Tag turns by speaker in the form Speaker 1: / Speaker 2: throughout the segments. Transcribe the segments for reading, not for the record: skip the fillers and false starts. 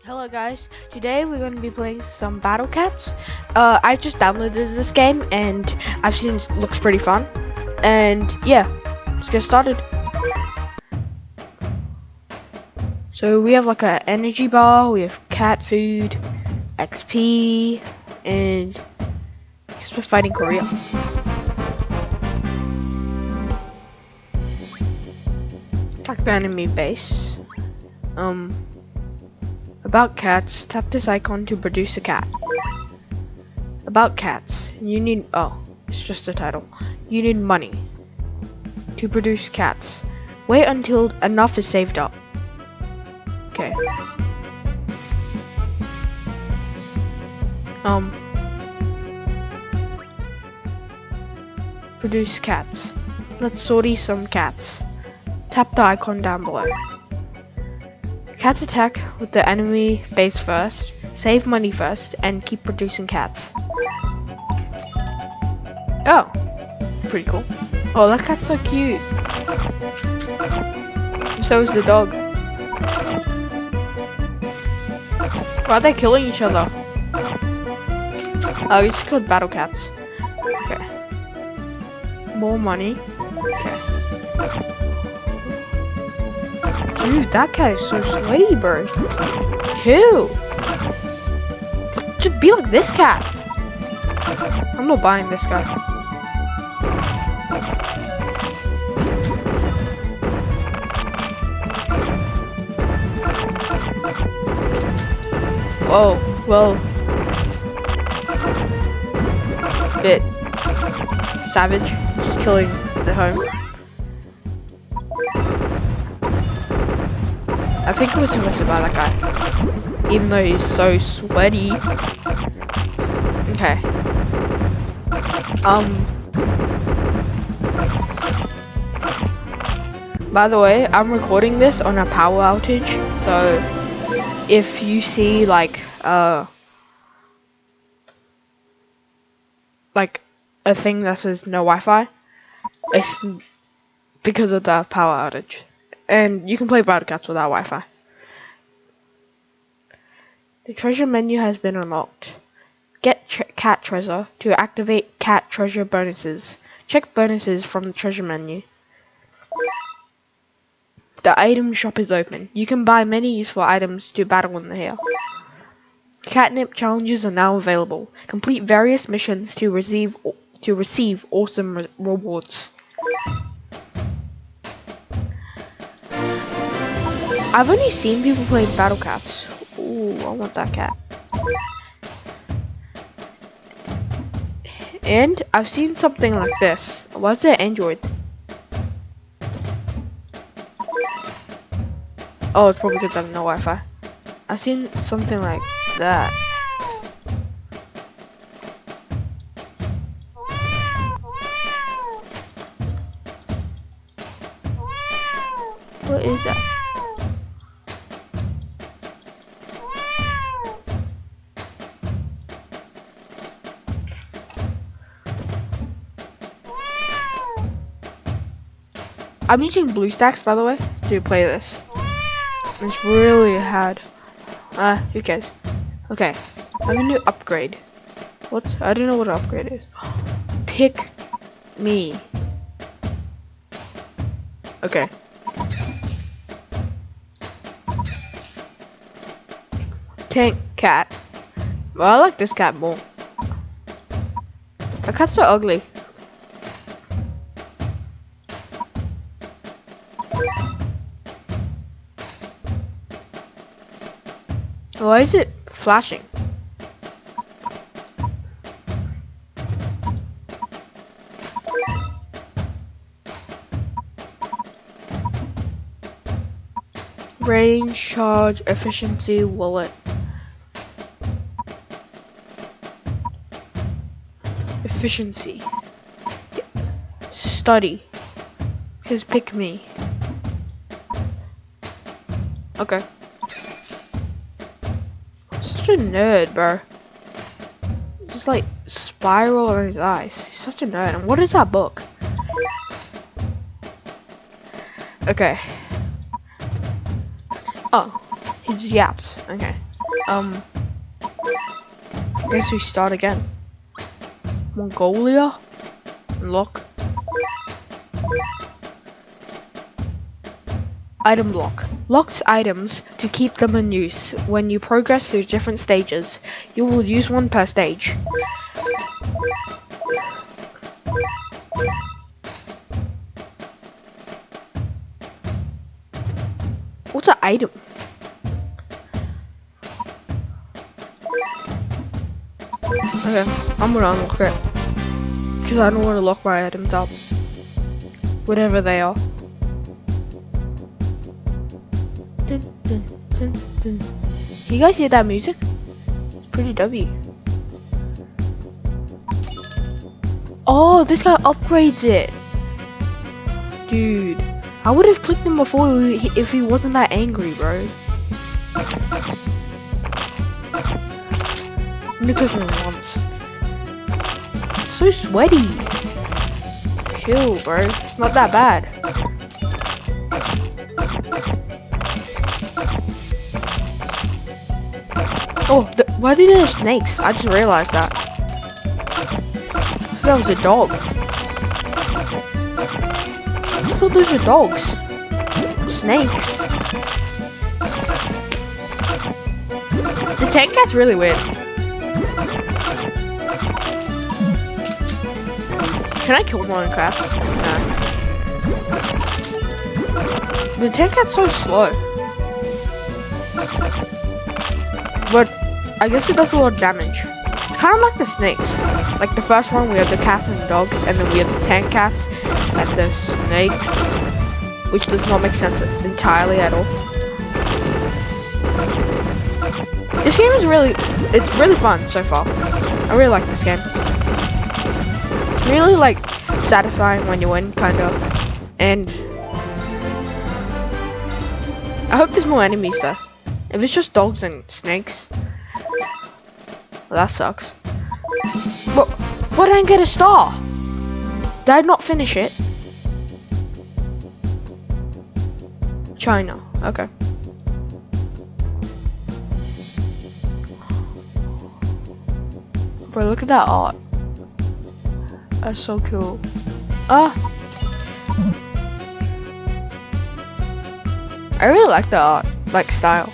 Speaker 1: Hello guys, today we're going to be playing some Battle Cats. I just downloaded this game and I've seen it looks pretty fun. And yeah, let's get started. So we have like an energy bar, we have cat food, XP, and I guess we're fighting Korea. Attack the enemy base. About cats, tap this icon to produce a cat. About cats, you need, it's just the title. You need money to produce cats. Wait until enough is saved up. Okay. Produce cats. Let's sortie some cats. Tap the icon down below. Cats attack with the enemy base first, save money first, and keep producing cats. Oh, pretty cool. Oh, that cat's so cute. And so is the dog. Why are they killing each other? Oh, it's called Battle Cats. Okay. More money. Okay. Dude, that cat is so sweaty, bro. Chill. Just be like this cat. I'm not buying this guy. Whoa, well, bit savage, just killing the home. I think it was supposed to buy that guy, even though he's so sweaty. Okay. By the way, I'm recording this on a power outage, so if you see like a thing that says no Wi-Fi, it's because of the power outage. And you can play Battle Cats without Wi-Fi. The treasure menu has been unlocked. Get cat treasure to activate cat treasure bonuses. Check bonuses from the treasure menu. The item shop is open. You can buy many useful items to battle in here. Catnip challenges are now available. Complete various missions to receive awesome rewards. I've only seen people playing Battle Cats. Ooh, I want that cat. And I've seen something like this. Why is it Android? Oh, it's probably because I have no Wi-Fi. I've seen something like that. What is that? I'm using BlueStacks, by the way, to play this. It's really hard. Who cares? Okay, I have a new upgrade. I don't know what an upgrade is. Pick me. Okay. Tank cat. Well, I like this cat more. That cat's so ugly. Why is it flashing? Range, charge, efficiency, wallet. Efficiency. Study. His pick me. Okay. Such a nerd, bro. Just like spiral on his eyes. He's such a nerd. And what is that book? Okay. Oh, he just yaps. Okay. I guess we start again. Mongolia? Lock. Item block. Locks items to keep them in use. When you progress through different stages, you will use one per stage. What's an item? Okay, I'm gonna unlock it. Because I don't want to lock my items up. Whatever they are. Dun, dun, dun, dun. Can you guys hear that music? It's pretty dubby. Oh, this guy upgrades it. Dude, I would have clicked him before if he wasn't that angry, bro. Let me click him once. So sweaty. Chill, bro. It's not that bad. Oh, why do they have snakes? I just realized that. So that was a dog. I thought those were dogs. Snakes. The tank cat's really weird. Can I kill one in crafts? No. The tank cat's so slow. But I guess it does a lot of damage. It's kind of like the snakes. Like the first one, we have the cats and dogs, and then we have the tank cats and the snakes, which does not make sense entirely at all. This game is it's really fun so far. I really like this game. It's really like satisfying when you win, kind of, and I hope there's more enemies though. If it's just dogs and snakes, well, that sucks. But why did I get a star? Did I not finish it? China. Okay. Bro, look at that art. That's so cool. I really like the art, like style.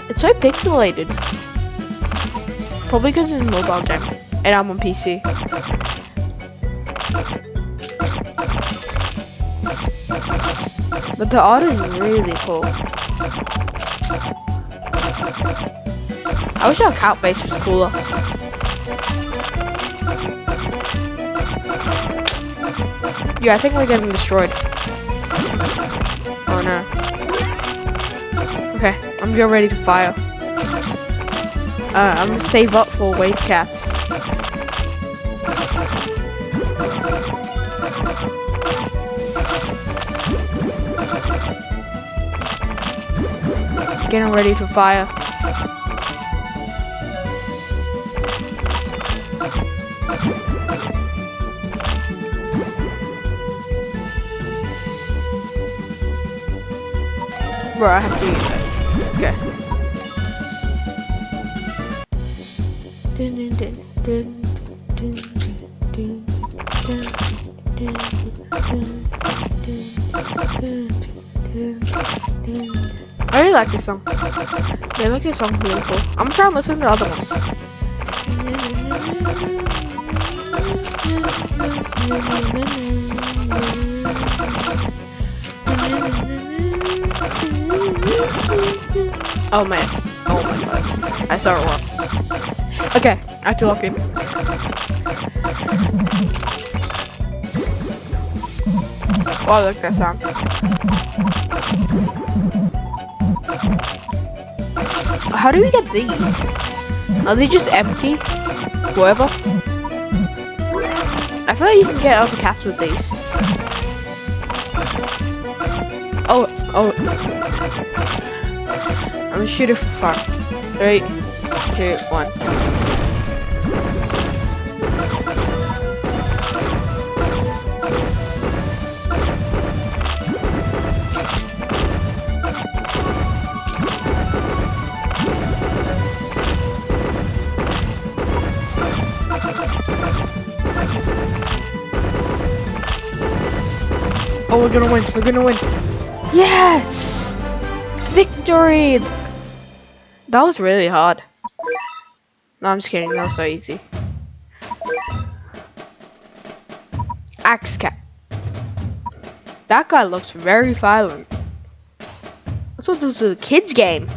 Speaker 1: It's so pixelated. Probably because it's a mobile game and I'm on PC. But the art is really cool. I wish our cat base was cooler. Yeah, I think we're getting destroyed. Oh no. Okay, I'm getting ready to fire. I'm gonna save up for wave cats. Getting ready to fire. Bro, I have to use it. Okay. I really like this song. They make this song beautiful. I'm trying to listen to other ones. Oh man. Oh my god. I saw it wrong. Okay, I have to lock in. Oh, I like that sound. How do we get these? Are they just empty? Whatever. I feel like you can get other cats with these. Oh. I'm gonna shoot it for fun. 3, 2, 1. Oh, we're gonna win. We're gonna win. Yes! Victory! That was really hard. No, I'm just kidding. That was so easy. Axe Cat. That guy looks very violent. I thought this was a kid's game.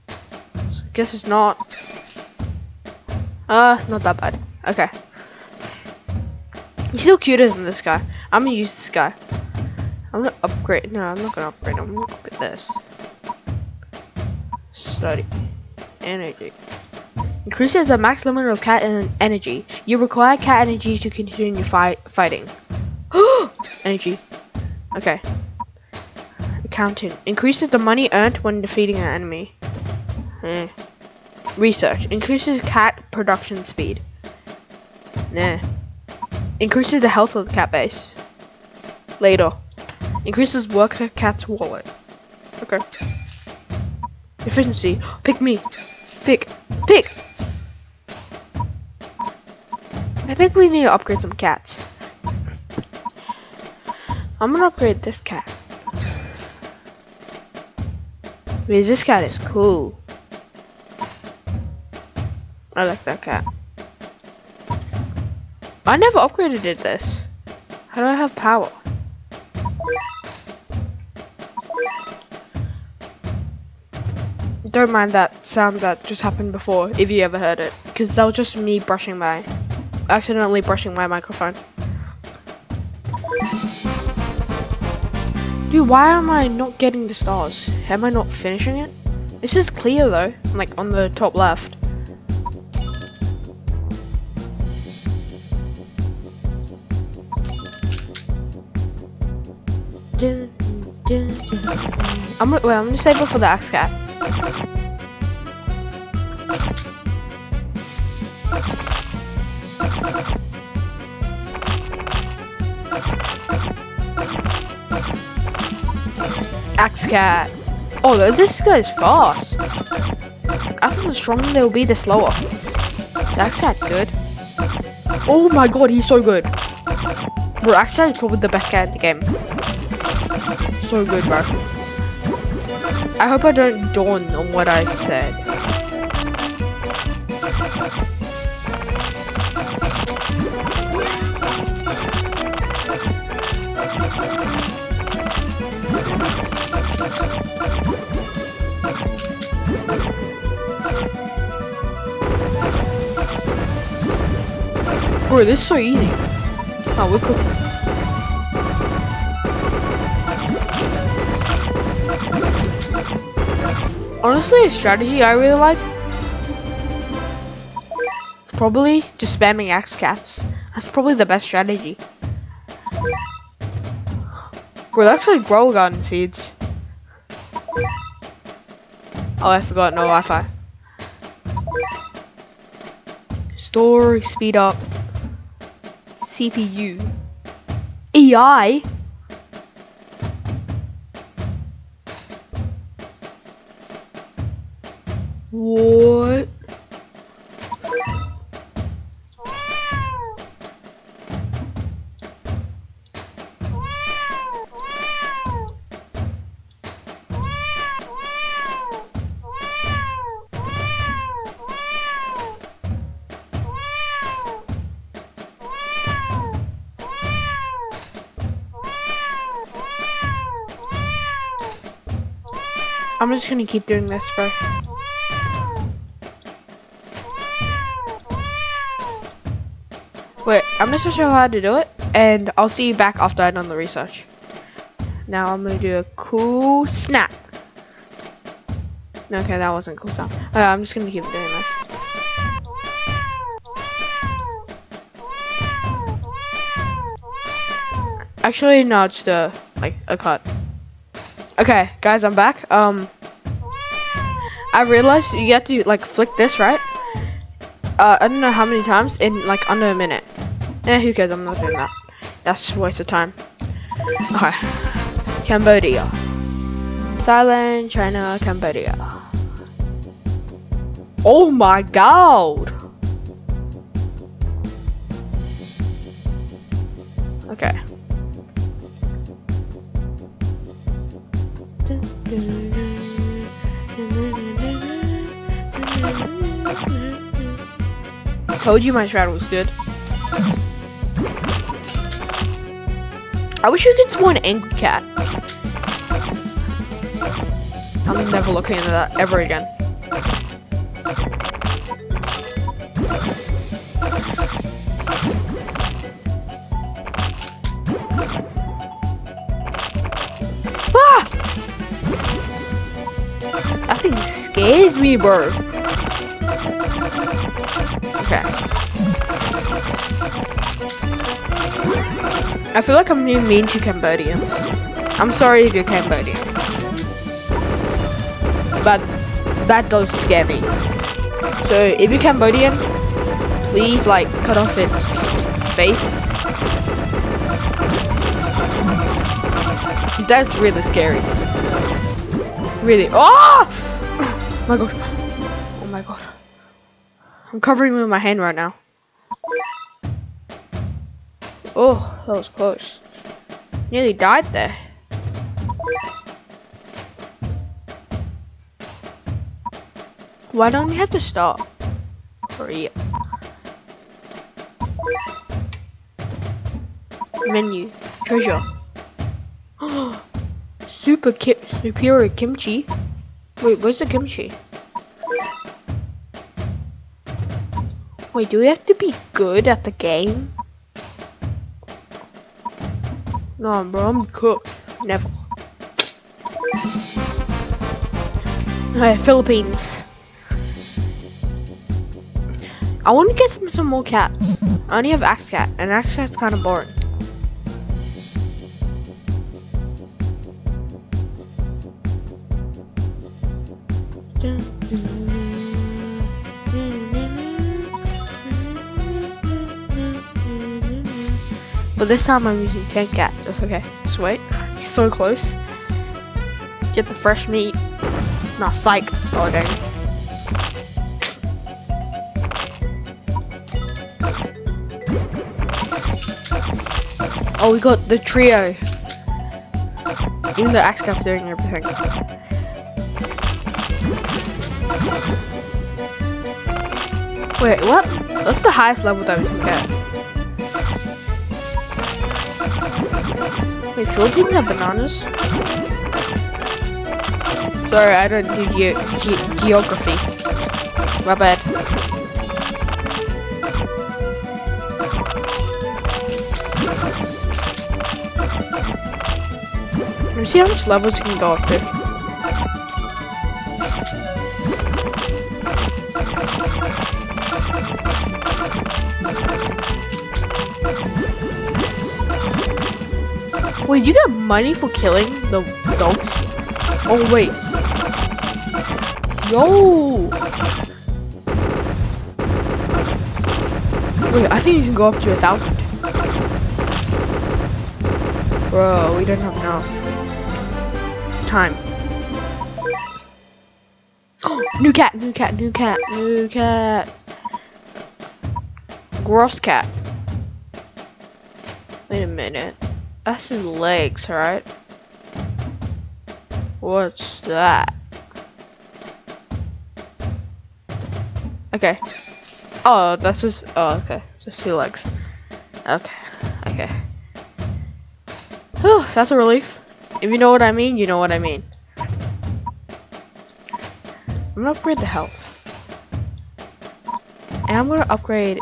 Speaker 1: So I guess it's not. Not that bad. Okay. He's still cuter than this guy. I'm gonna use this guy. I'm gonna upgrade. No, I'm not gonna upgrade. I'm gonna upgrade this. Study. Energy. Increases the max limit of cat energy. You require cat energy to continue fighting. Energy. Okay. Accountant. Increases the money earned when defeating an enemy. Research. Increases cat production speed. Nah. Increases the health of the cat base. Later. Increases worker cat's wallet. Okay. Efficiency. Pick me. Pick. I think we need to upgrade some cats. I'm gonna upgrade this cat. Because this cat is cool. I like that cat. I never upgraded this. How do I have power? Don't mind that sound that just happened before, if you ever heard it. Because that was just me accidentally brushing my microphone. Dude, why am I not getting the stars? Am I not finishing it? This is clear though, like on the top left. I'm gonna save it for the axe cat. Axe cat. Oh, this guy is fast. I thought the stronger they will be, the slower. Is axe cat good? Oh my god, he's so good. Bro, axe cat is probably the best cat in the game. So good, bro. I hope I don't dawn on what I said. Bro, this is so easy. Oh, we're cooking. Honestly, a strategy I really like, probably just spamming axe cats. That's probably the best strategy. Bro, that's like grow garden seeds. Oh, I forgot, no Wi-Fi. Store, speed up, CPU, AI. What? I'm just gonna keep doing this, bro. Wait, I'm not so sure how to do it, and I'll see you back after I've done the research. Now I'm gonna do a cool snap. Okay, that wasn't cool snap. I'm just gonna keep doing this. Actually, no, it's like a cut. Okay, guys, I'm back. I realized you have to like flick this, right? I don't know how many times in like under a minute. Who cares? I'm not doing that. That's just a waste of time. Okay. Cambodia. Thailand, China, Cambodia. Oh my god! Okay. Told you my strat was good. I wish you could spawn an angry cat. I'm never looking into that ever again. Ah! That thing scares me, bro. Okay. I feel like I'm being mean to Cambodians. I'm sorry if you're Cambodian. But that does scare me. So if you're Cambodian, please like cut off its face. That's really scary. Really. Oh! Oh my god. Oh my god. I'm covering with my hand right now. Oh, that was close. Nearly died there. Why don't you have to stop? Hurry up. Menu. Treasure. Superior kimchi. Wait, where's the kimchi? Wait, do we have to be good at the game? No, bro, I'm cooked. Never. Alright, Philippines. I want to get some more cats. I only have Axe Cat, and Axe Cat's kind of boring. But this time I'm using 10 cats. That's okay. Just wait. He's so close. Get the fresh meat. Nah, psych. Oh, dang. Oh, we got the trio. Even though Axe Cat's doing everything. Wait, what? That's the highest level that we can get. Wait, Philippines have bananas? Sorry, I don't do geography. My bad. Let me see how much levels you can go up to. Wait, you get money for killing the adults? Oh wait. Yo! Wait, I think you can go up to 1,000. Bro, we don't have enough time. Oh, new cat, new cat, new cat, new cat. Gross cat. Wait a minute. That's his legs, right? What's that? Okay. Oh, that's just. Oh, okay. Just 2 legs. Okay. Okay. Whew, that's a relief. If you know what I mean, you know what I mean. I'm gonna upgrade the health. And I'm gonna upgrade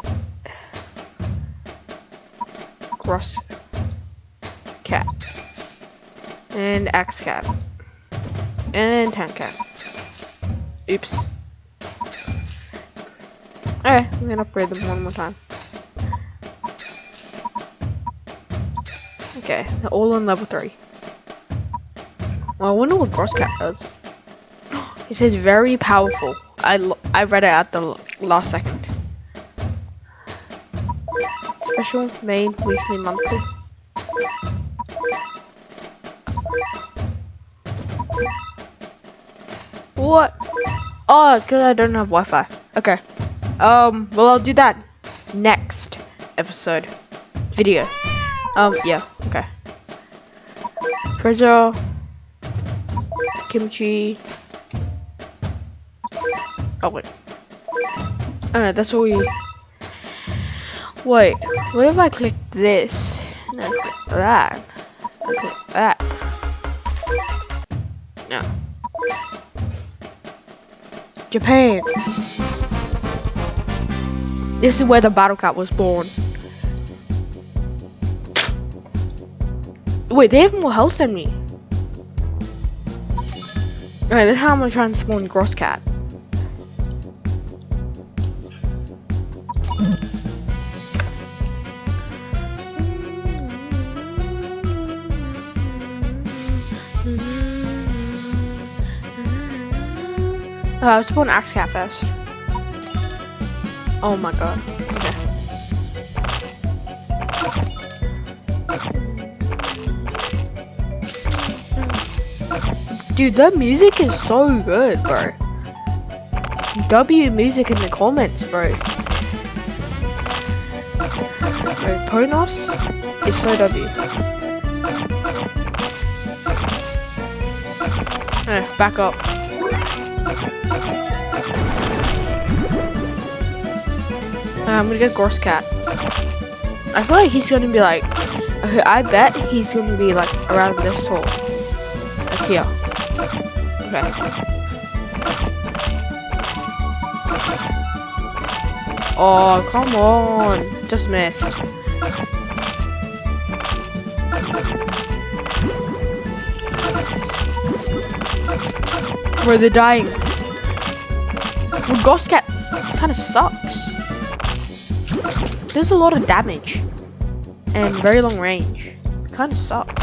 Speaker 1: Gross Cat. And Axe Cat. And 10 Cat. Oops. Alright, I'm gonna upgrade them one more time. Okay, they're all on level 3. Well, I wonder what Gross Cat does. It says very powerful. I read it at the last second. Special, main, weekly, monthly. What? Oh, it's because I don't have Wi-Fi. Okay. Well, I'll do that next episode video. Yeah. Okay. Treasure. kimchi. Oh wait. Alright, that's all we. Wait, what if I click this? And then click that. And click that. No. Japan. This is where the battle cat was born. Wait, they have more health than me. Alright, this is how I'm gonna try and spawn Gross Cat. I'll spawn Axe Cat first. Oh my god. Okay. Dude, the music is so good, bro. W music in the comments, bro. Bro, Ponos is so W. Back up. I'm gonna get Gross Cat. I feel like he's gonna be like, I bet he's gonna be like around this tall. Like here. Okay. Oh, come on. Just missed. Bro, they're dying. Well, Gross Cat kinda sucks. There's a lot of damage. And very long range. Kinda sucks.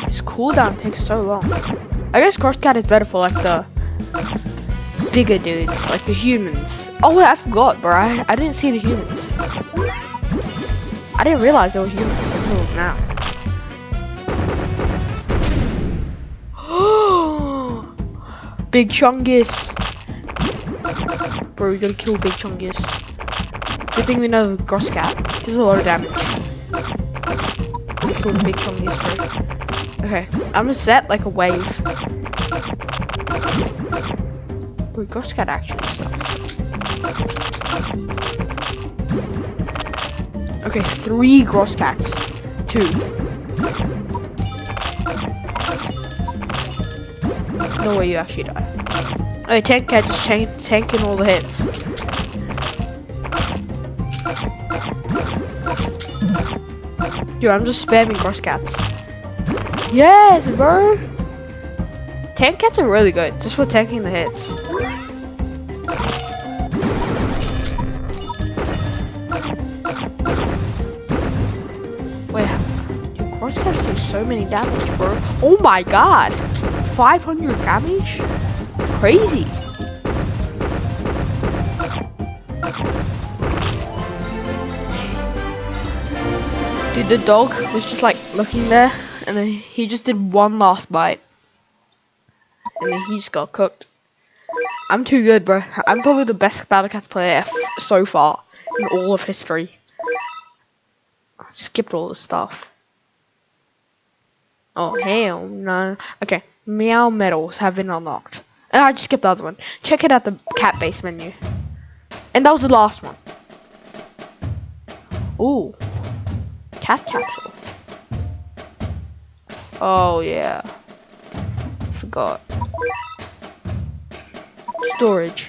Speaker 1: His cooldown takes so long. I guess Gross Cat is better for like the bigger dudes, like the humans. Oh wait, I forgot, bro. I didn't see the humans. I didn't realize there were humans until now. Big Chungus. Bro, we gotta kill Big Chungus. Good thing we know Gross Cat. Does a lot of damage. Kill the Big Chungus, bro. Okay, I'm gonna set like a wave. Bro, Gross Cat actually sucks. Okay, 3 Gross Cats. 2. No way you actually die. Okay, Tank Cat just tanking all the hits. Dude, I'm just spamming Gross Cats. Yes, bro! Tank Cats are really good, just for tanking the hits. Wait, dude, Gross Cats do so many damage, bro. Oh my god! 500 damage? Crazy. Dude, the dog was just like looking there, and then he just did one last bite. And then he just got cooked. I'm too good, bro. I'm probably the best Battle Cats player so far in all of history. I skipped all the stuff. Oh, hell no. Okay, Meow medals have been unlocked. And I just skipped the other one. Check it at the cat base menu. And that was the last one. Ooh. Cat capsule. Oh yeah. Forgot. Storage.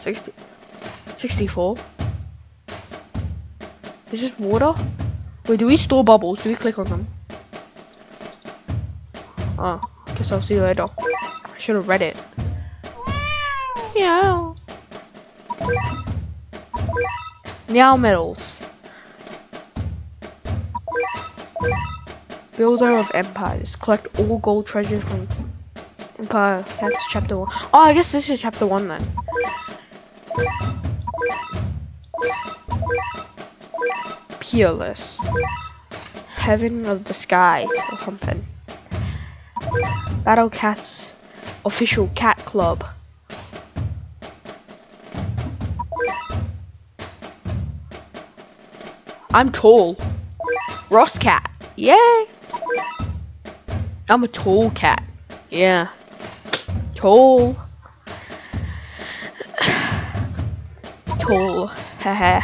Speaker 1: 64. Is this water? Wait, do we store bubbles? Do we click on them? Oh, guess I'll see you later. I should have read it. Meow. Meow medals. Builder of Empires. Collect all gold treasures from Empire. That's chapter 1. Oh, I guess this is chapter 1 then. Peerless. Heaven of the Skies or something. Battle Cats official cat club. I'm tall. Ross cat. Yay! I'm a tall cat. Yeah. Tall. Tall. Haha.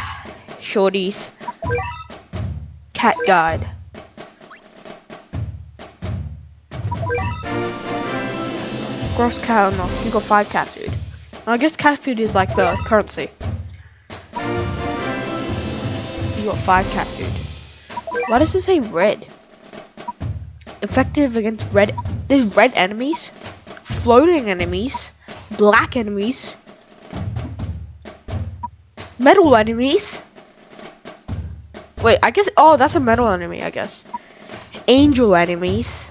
Speaker 1: Shorties. Cat guide. Gross cat or not? You got 5 cat food. I guess cat food is like the currency. You got 5 cat food. Why does it say red? Effective against red. There's red enemies, floating enemies, black enemies, metal enemies. Wait, I guess. Oh, that's a metal enemy, I guess. Angel enemies,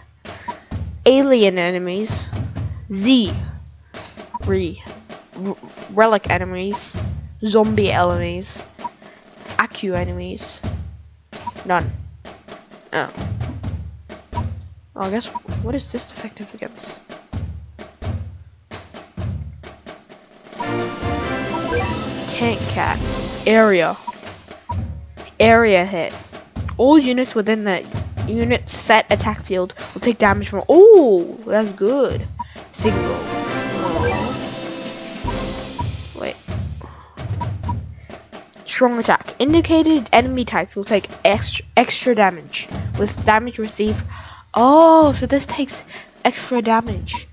Speaker 1: alien enemies, relic enemies, zombie enemies, Aku enemies. None. Oh. Oh, I guess. What is this effective against? Tank cat. Area. Area hit. All units within the unit set attack field will take damage from. Oh, that's good. Single. Wait. Strong attack. Indicated enemy types will take extra damage with damage received. Oh, so this takes extra damage.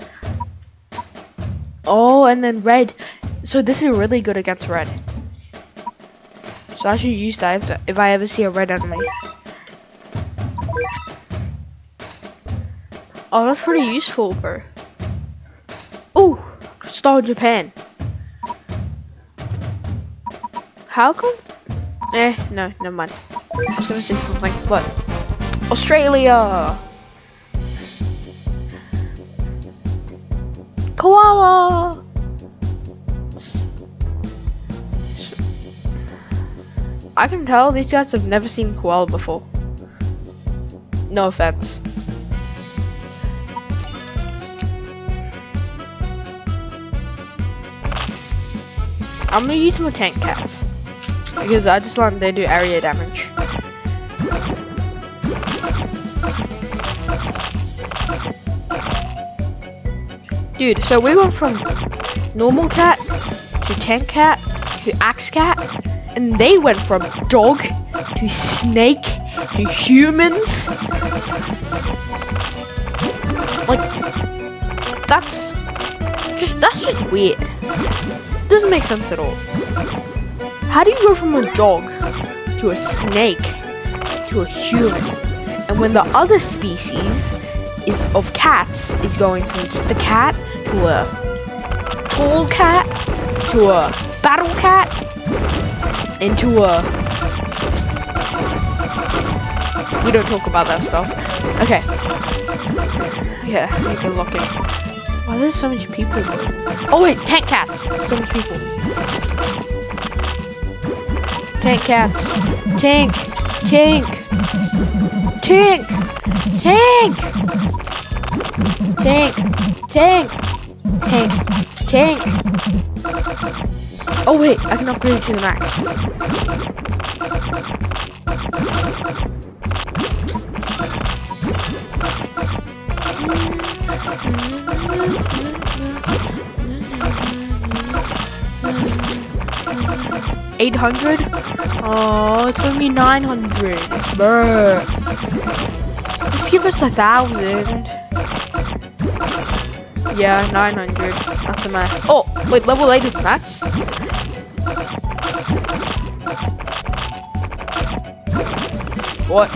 Speaker 1: Oh, and then red. So this is really good against red. So I should use that if I ever see a red enemy. Oh, that's pretty useful, bro. Ooh, Star Japan. How come? No, never mind. I was gonna say something, but Australia. Koala. I can tell these guys have never seen koala before. No offense. I'm gonna use my tank cats because I just learned they do area damage. Dude, so we went from normal cat to tank cat to axe cat, and they went from dog to snake to humans. Like, that's just weird. It doesn't make sense at all. How do you go from a dog to a snake to a human? And when the other species of cats is going from just a cat to a tall cat to a battle cat into a... We don't talk about that stuff. Okay. Yeah, I can look in. Wow, there's so many people. Oh wait, tank cats. So many people. Tank cats. Tank. Tank. Tank. Tank. Tank. Tank. Tank. Tank. Oh wait, I can upgrade to the max. 800? Oh, it's gonna be 900. Brr. Let's give us 1,000. Yeah, 900. That's the max. Oh, wait, level 8 is max? What?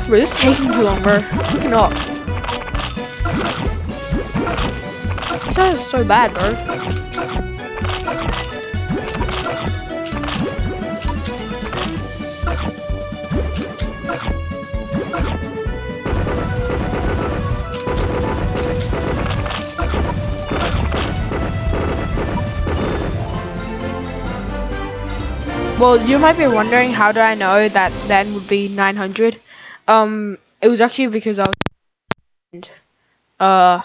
Speaker 1: Bro, this is taking too long, bro. Freaking up. This sounds so bad, bro. Well, you might be wondering, how do I know that then would be 900? It was actually because I was,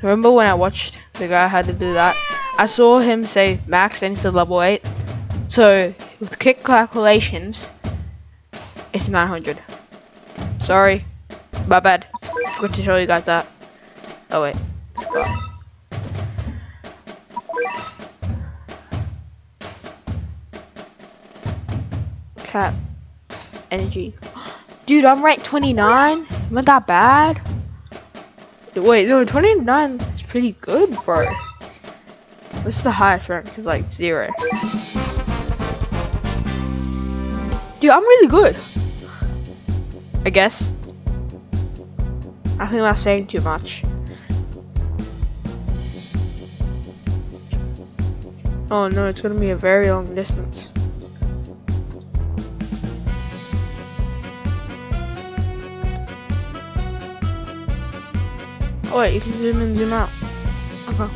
Speaker 1: remember when I watched the guy how to do that? I saw him say max and he said level 8. So with quick calculations, it's 900. Sorry, my bad. Forgot to tell you guys that. Oh wait, forgot. Cat energy. Dude, I'm ranked 29. Not that bad. Wait, no, 29 is pretty good, bro. This is the highest rank, is like 0. Dude, I'm really good. I guess. I think that's saying too much. Oh no, it's gonna be a very long distance. Oh wait, you can zoom in, zoom out. Okay.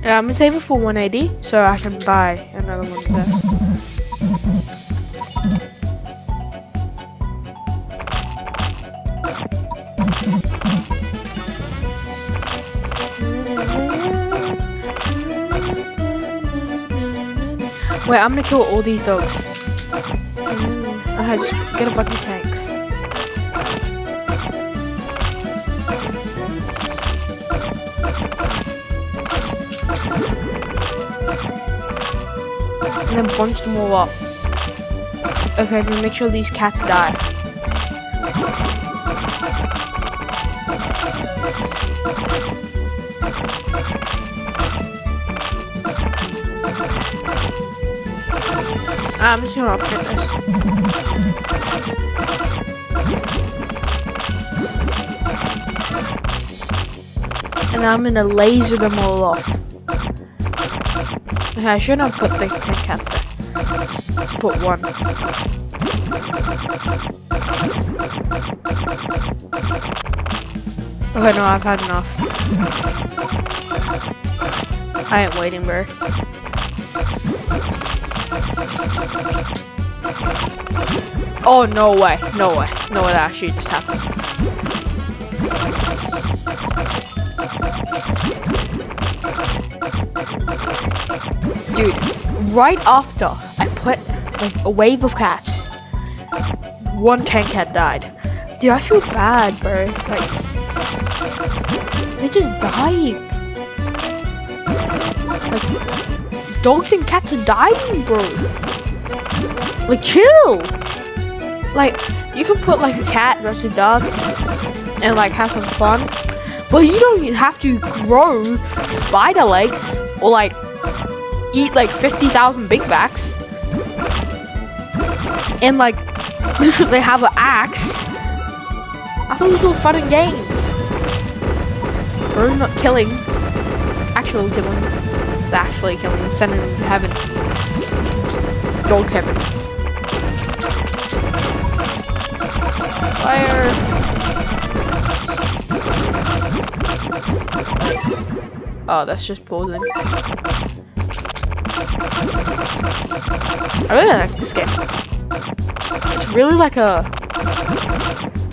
Speaker 1: Yeah, I'm gonna save it for 180 so I can buy another one of this. Wait, I'm gonna kill all these dogs. Just get a bunch of tanks. And then bunch them all up. Okay, then make sure these cats die. I'm just gonna upgrade this. And I'm gonna laser them all off. Okay, I shouldn't have put the 10 cats there. Let's put 1. Okay, no, I've had enough. I ain't waiting, bro. Oh, no way. No way. No way that actually just happened. Dude, right after I put like a wave of cats, 1 tank cat died. Dude, I feel bad, bro. Like, they just died. Like, dogs and cats are dying, bro. Like, chill. Like, you can put like a cat versus a dog and like have some fun, but you don't even have to grow spider legs or like eat like 50,000 Big Macs and like literally have an axe. I thought it was all fun and games. Or not killing, actually killing, actually killing, sending to heaven, dog heaven. Fire. Oh, that's just pausing. I really like this game. It's really like a,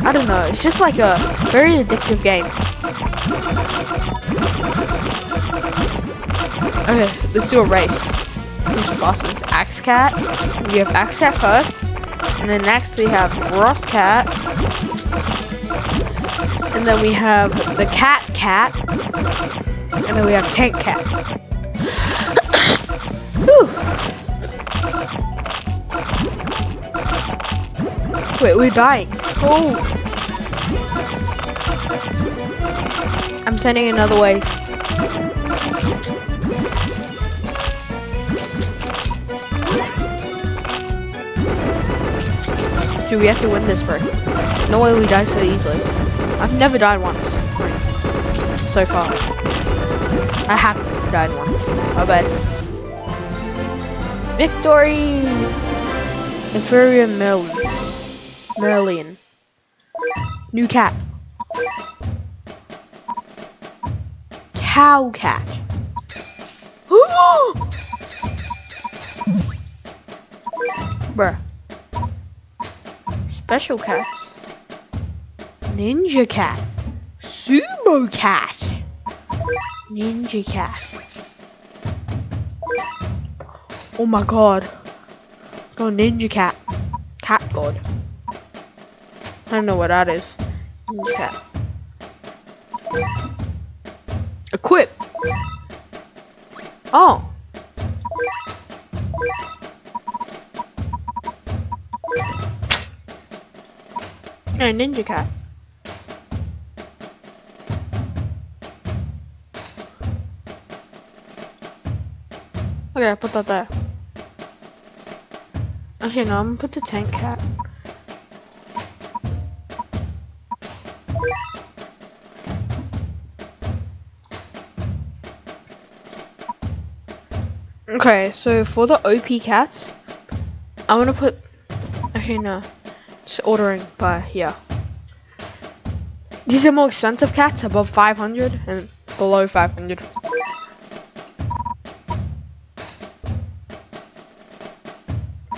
Speaker 1: I don't know, it's just like a very addictive game. Okay, let's do a race. Who's the bosses? Axe Cat. We have Axe Cat first. And then next we have Frost Cat. And then we have the Cat. And then we have Tank Cat. Whew. Wait, we're dying. Oh! I'm sending another wave. Dude, we have to win this, bro. No way we die so easily. I've never died once. So far. I haven't died once. I bet. Victory! Inferior Merlion. New cat. Cow cat. Bruh. Special cats. Ninja cat. sumo cat. Ninja cat. Oh my god. Go ninja cat. Cat god. I don't know what that is. Ninja cat. Equip. Oh. Yeah, ninja cat. Okay, I put that there. Actually, no, I'm gonna put the tank cat. Okay, so for the OP cats, I'm gonna put. Actually, no. Just ordering by, yeah. These are more expensive cats, above 500 and below 500.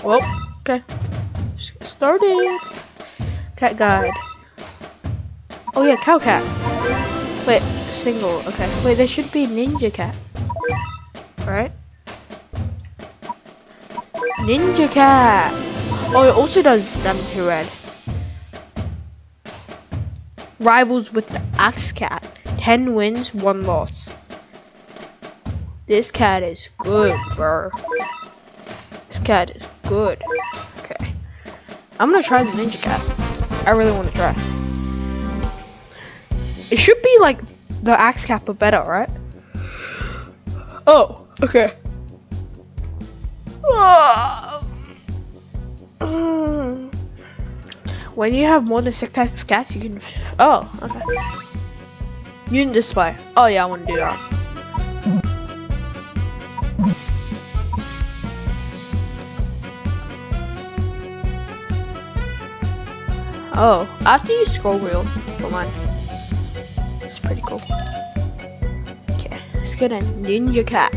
Speaker 1: Well, okay. Just get started. Cat guide. Oh yeah, cow cat. Wait, single. Okay. Wait, there should be ninja cat. Right? Ninja cat. Oh, it also does stem to red. Rivals with the axe cat. 10 wins, 1 loss. This cat is good, bro. This cat is good. Okay. I'm gonna try the ninja cat. I really want to try. It should be like the axe cat, but better, right? Oh, okay. When you have more than 6 types of cats, you can. Oh, okay. Unit display. Oh yeah, I want to do that. Oh, I have to use scroll wheel for mine. It's pretty cool. Okay, let's get a ninja cat.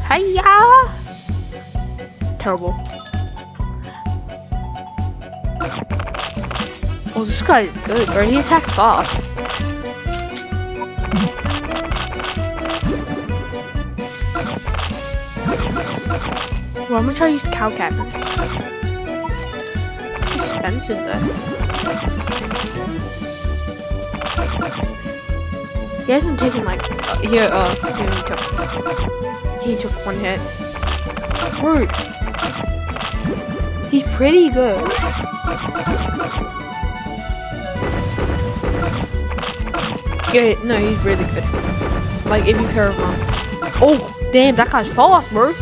Speaker 1: Hiya! Terrible. Oh, this guy is good, bro. He attacks fast. Well, I'm gonna try to use the cow cat. It's expensive though. He hasn't taken like here. He took 1 hit. Rude. He's pretty good. Yeah, no, he's really good. Like, if you pair him up. Oh, damn, that guy's fast, bro.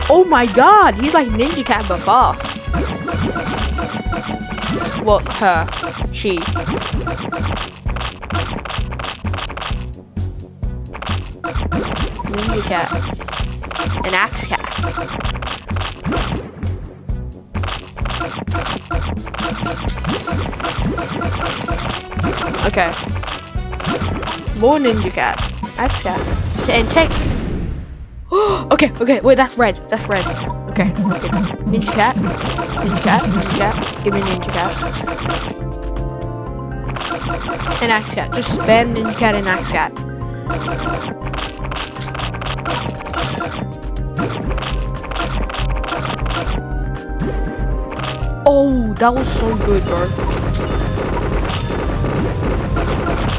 Speaker 1: Oh my god, he's like Ninja Cat, but fast. Well, her. She. Ninja Cat. An Axe Cat. Okay. More Ninja Cat. Axe Cat. And tank. Okay, wait, that's red. That's red. Okay. Ninja Cat. Ninja Cat. Ninja Cat. Give me Ninja Cat. And Axe Cat. Just spam Ninja Cat and Axe Cat. Oh, that was so good, bro.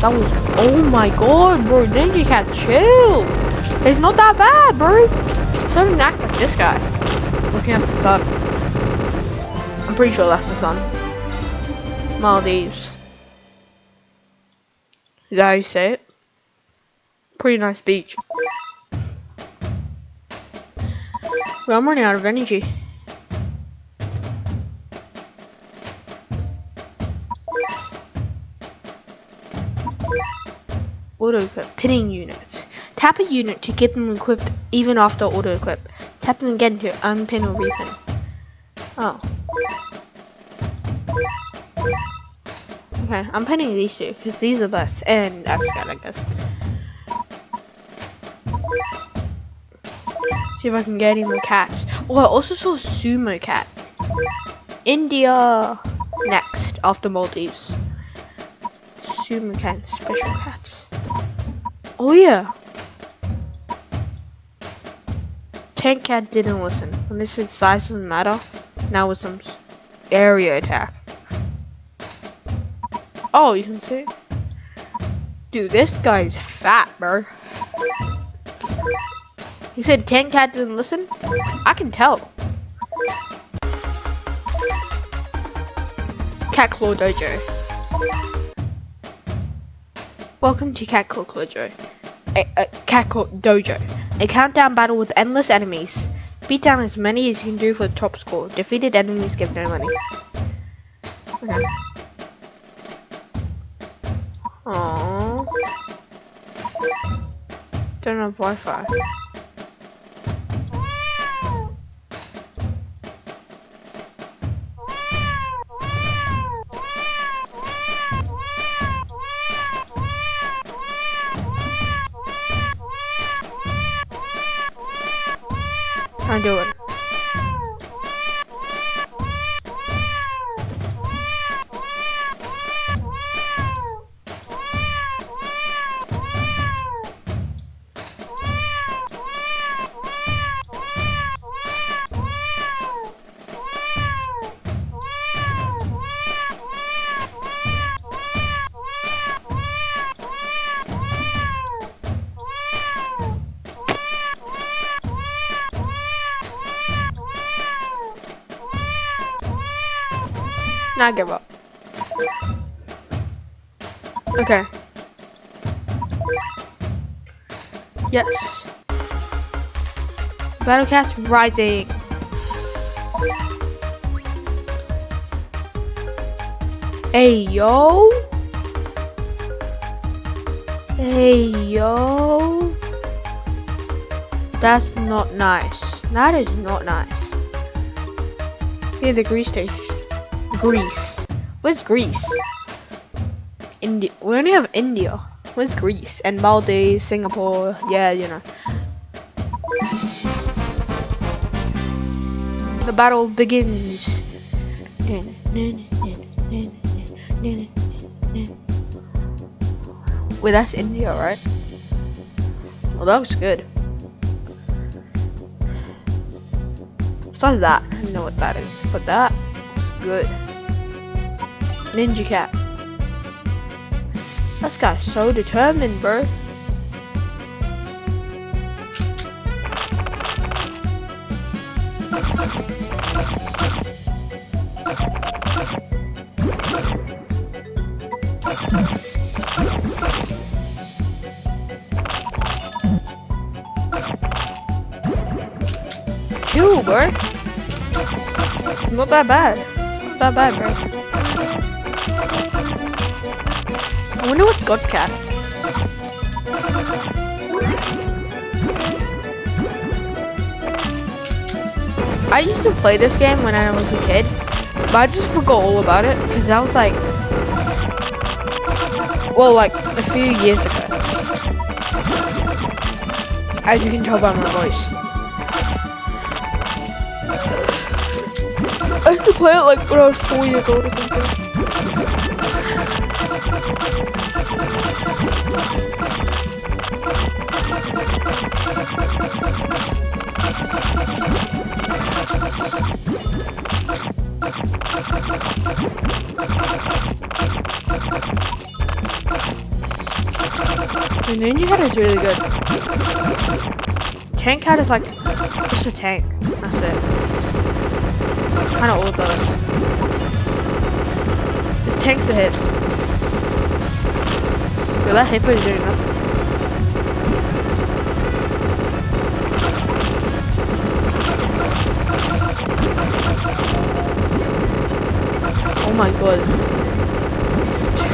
Speaker 1: That was, oh my god, bro. Ninja Cat, chill. It's not that bad, bro. So didn't act like this guy. Looking at the sun. I'm pretty sure that's the sun. Maldives. Is that how you say it? Pretty nice beach. Well, I'm running out of energy. Auto equip. Pinning units. Tap a unit to keep them equipped even after auto equip. Tap them again to unpin or repin. Oh. Okay, I'm pinning these two because these are best. And X-Cat, I guess. See if I can get any more cats. Oh, I also saw a sumo cat. India next after Maldives. assume cat, special cats. Oh yeah. Tank cat didn't listen. When they said size doesn't matter, now with some area attack. Oh, you can see. Dude, this guy's fat, bro. He said Tank cat didn't listen? I can tell. Cat Claw Dojo. Welcome to Cat Claw Dojo. Cat Claw Dojo. A countdown battle with endless enemies. Beat down as many as you can do for the top score. Defeated enemies give no money. Okay. Aww. Don't have Wi-Fi. I'm doing it. Now give up. Okay. Yes. Battle Cat's rising. Hey yo. Hey yo. That's not nice. That is not nice. Here's the Greece station. Greece. Where's Greece? India. We only have India. Where's Greece? And Maldives, Singapore. Yeah, you know. The battle begins. Wait, that's India, right? Well, that was good. Besides that, I don't know what that is, but that, good. Ninja Cat. This guy's so determined, bro. Chill, bro. It's not that bad. It's not that bad, bro. I wonder what's God Cat. I used to play this game when I was a kid, but I just forgot all about it because that was like, well, like a few years ago. As you can tell by my voice. I used to play it like when I was 4 years old or something. The Ninja Cat is really good. Tank Cat is like just a tank. That's it. Kind of all it does. Just tanks the hits. Yo, that hippo is doing nothing. Oh my god.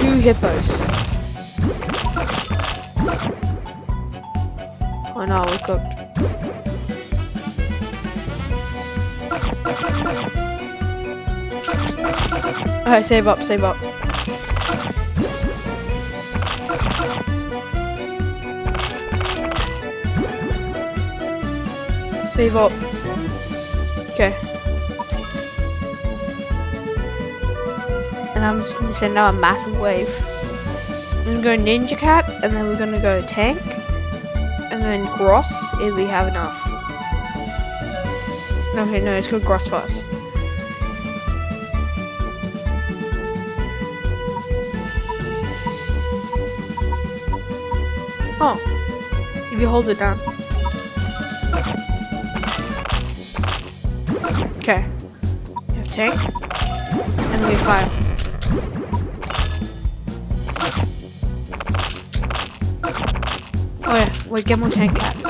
Speaker 1: 2 hippos. Oh no, we're cooked. Okay, save up, save up. Save up. Okay. And I'm just gonna send out a massive wave. I'm gonna go Ninja Cat, and then we're gonna go Tank, and then Gross if we have enough. Okay, no, let's go Gross first. Oh, if you hold it down. Okay, you have Tank, and then we have Fire. Oh yeah, wait, get more Tank Cats.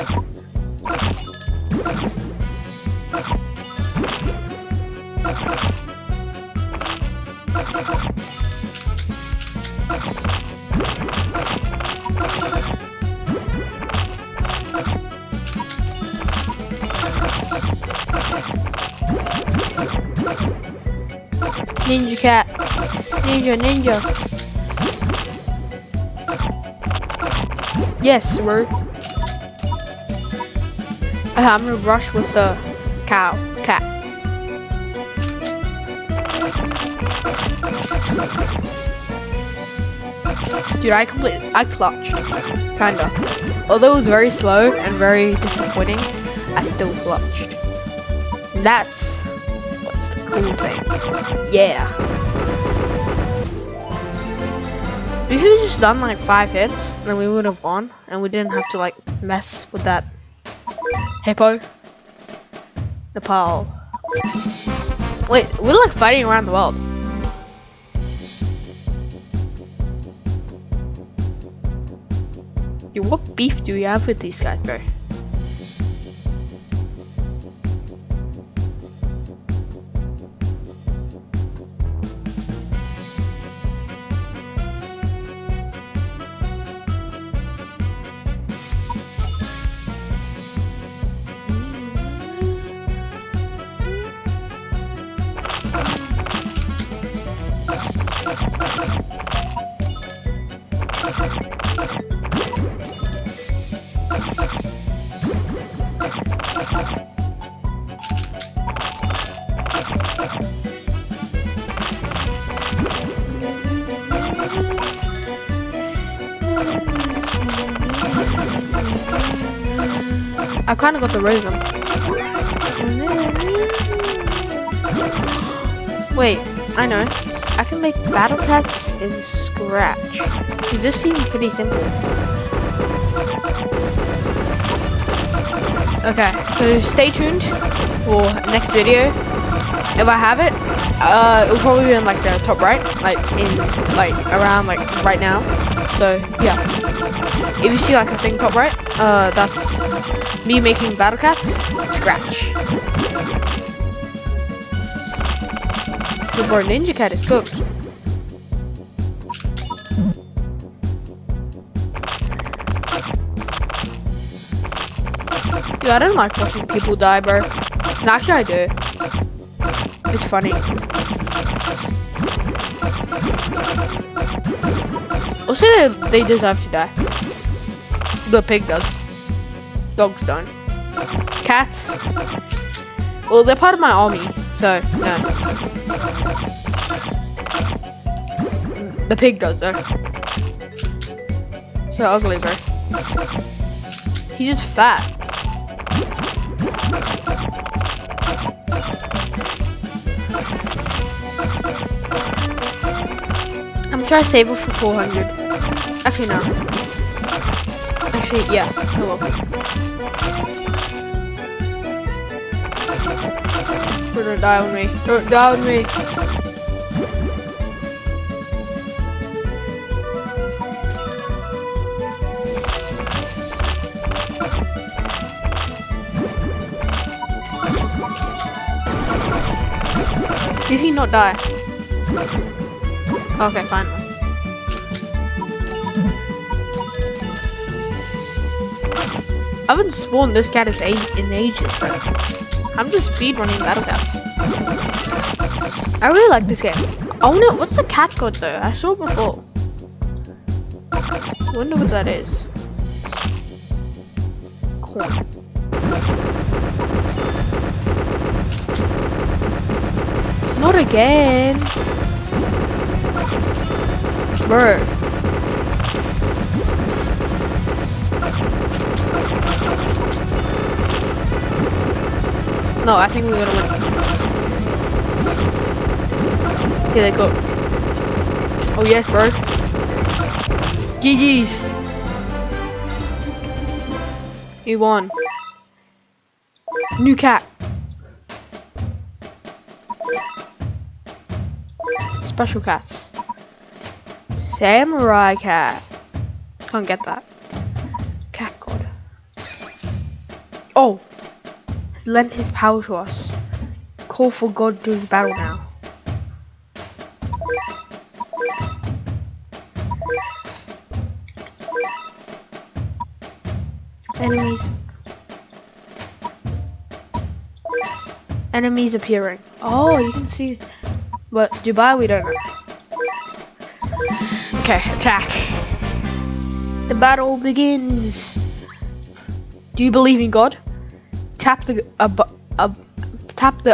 Speaker 1: Ninja Cat. Ninja. Yes, we're. I'm gonna rush with the cat. Dude, I clutched. Kinda. Although it was very slow and very disappointing, I still clutched. That's what's the cool thing. Yeah. We could have just done like 5 hits, and then we would have won, and we didn't have to like mess with that hippo. Nepal. Wait, we're like fighting around the world. Dude, what beef do we have with these guys, bro? I kind of got the rhythm. Wait, I know. I can make battle cats in Scratch. This seems pretty simple. Okay, so stay tuned for next video. If I have it, it'll probably be in like the top right, like in like around like right now. So yeah, if you see like a thing top right, that's me making battle cats Scratch. Before Ninja Cat is cooked. Dude, I don't like watching people die, bro. No, actually I do. It's funny. Also, they deserve to die. The pig does. Dogs don't. Cats. Well, they're part of my army, so no. The pig does though. So ugly, bro. He's just fat. I'm trying to save it for 400. Actually, no. Actually, yeah. I will. Don't die on me. Don't die on me. Did he not die? Okay, finally. I haven't spawned this cat in ages, bro. I'm just speedrunning battle cats. I really like this game. I wonder what's the cat called though? I saw it before. I wonder what that is. Corn. Not again. Bro. No, I think we're gonna win. Here they go. Oh yes, bro. GG's. You won. New cat. Special cats. Samurai cat. Can't get that. Cat god. Oh! Has lent his power to us. Call for God to his battle now. Enemies. Enemies appearing. Oh, you can see. But Dubai, we don't know. Okay, attack. The battle begins. Do you believe in God? Tap the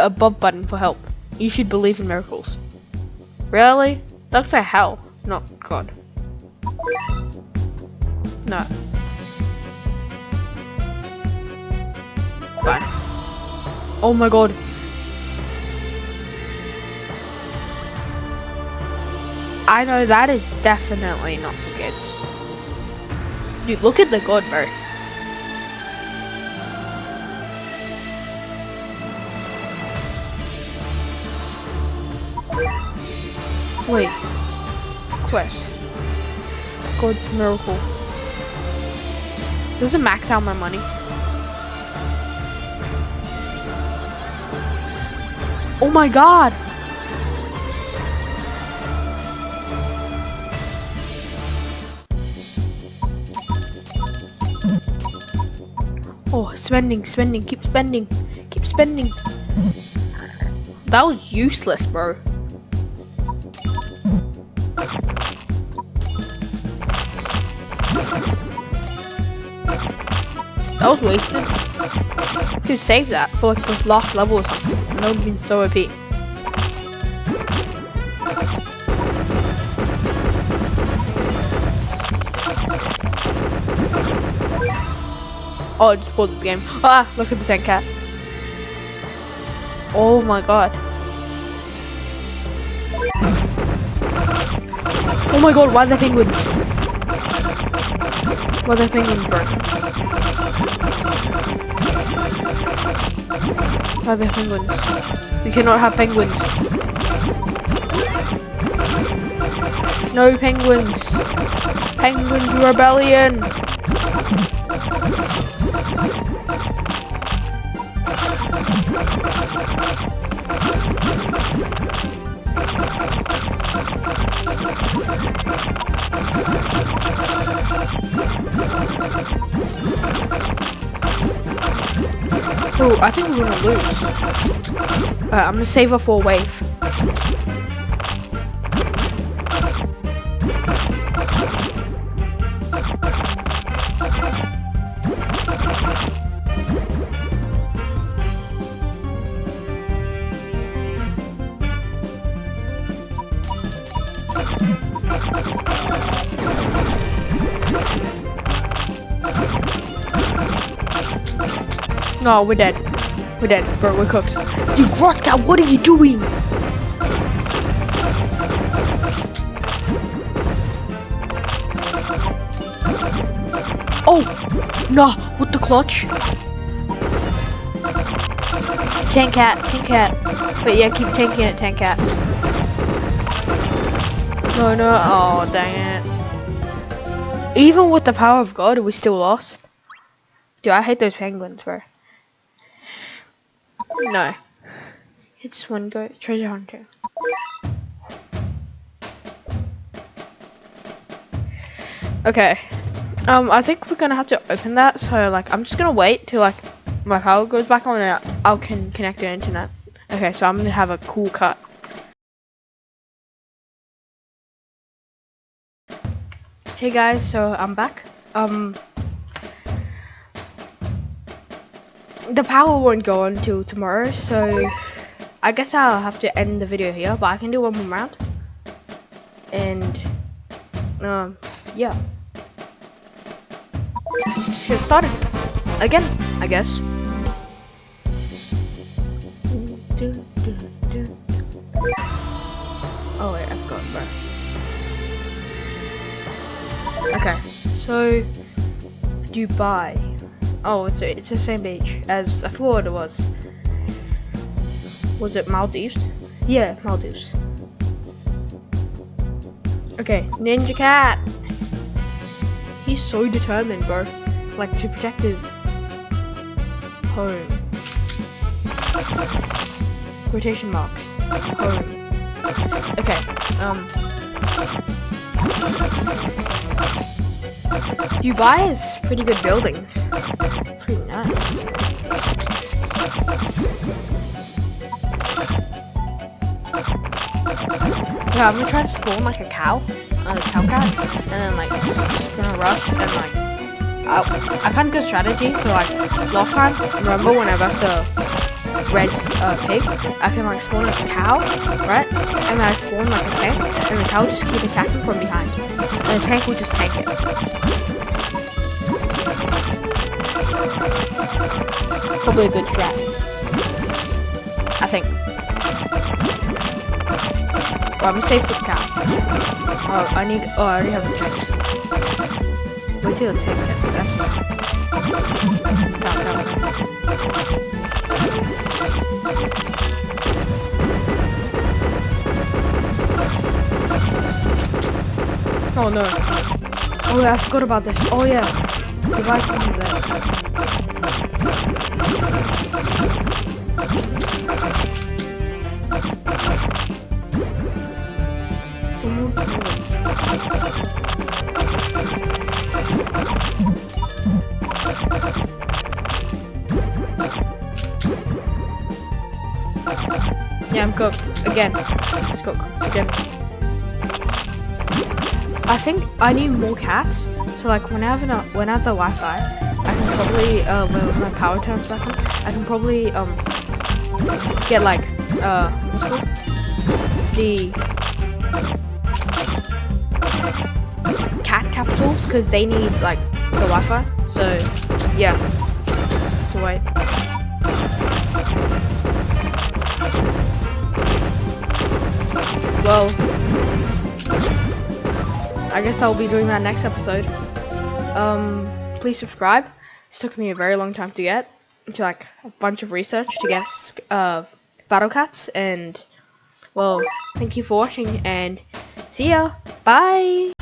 Speaker 1: above button for help. You should believe in miracles. Really? That's a hell, not God. No. Fine. Oh my God. I know that is definitely not good. Dude, look at the God, bro. Wait. Quest. God's miracle. Does it max out my money? Oh my God! Oh, spending, keep spending, keep spending. That was useless, bro. That was wasted. Could save that for like the last level or something. That would have been so OP. Oh, I just paused the game. Ah, look at the sand cat. Oh my God. Oh my God, why are there penguins? Why are there penguins, bro? Why are there penguins? We cannot have penguins. No penguins. Penguins rebellion. Oh, I think we're gonna lose. I'm gonna save her for a wave. No, we're dead. We're dead, bro. We're cooked. Dude, Grotka, what are you doing? Oh, no, with the clutch. Tank cat. But yeah, keep tanking it, tank cat. No, oh, dang it. Even with the power of God, we still lost. Dude, I hate those penguins, bro. No. It's one go treasure hunter. Okay. I think we're gonna have to open that, so like I'm just gonna wait till like my power goes back on and I can connect the internet. Okay, so I'm gonna have a cool cut. Hey guys, so I'm back. The power won't go on until tomorrow, so I guess I'll have to end the video here, but I can do one more round. And yeah. Just get started. Again, I guess. Okay, so Dubai. Oh, it's the same beach as I forgot what it was. Was it Maldives? Yeah, Maldives. Okay, Ninja Cat. He's so determined, bro. Like to protect his home. Quotation marks. Home. Okay. Dubai has pretty good buildings. Pretty nice. Yeah, I'm gonna try to spawn like a cow, a cow cat, and then like just gonna rush and like I found a good strategy. So like last time, remember when I left the red pig, I can like spawn a cow, right? And then I spawn like a tank, and the cow will just keep attacking from behind, and the tank will just tank it. Probably a good strat, I think. Well, I'm safe with the cow. Oh, I already have a tank. Wait till the tank gets there. Oh no. Oh yeah, I forgot about this. Oh yeah. The guys can do this. Yeah, I'm cooked. Again. Let's cook. Again. I think I need more cats. So like when I have the Wi-Fi, I can probably when my power turns back on, I can probably get like what's it called? The cat capitals, because they need like the Wi-Fi. So yeah, just to wait. Well, I guess I'll be doing that next episode. Please subscribe. This took me a very long time to get into like a bunch of research to get battle cats, and well, thank you for watching and see ya. Bye.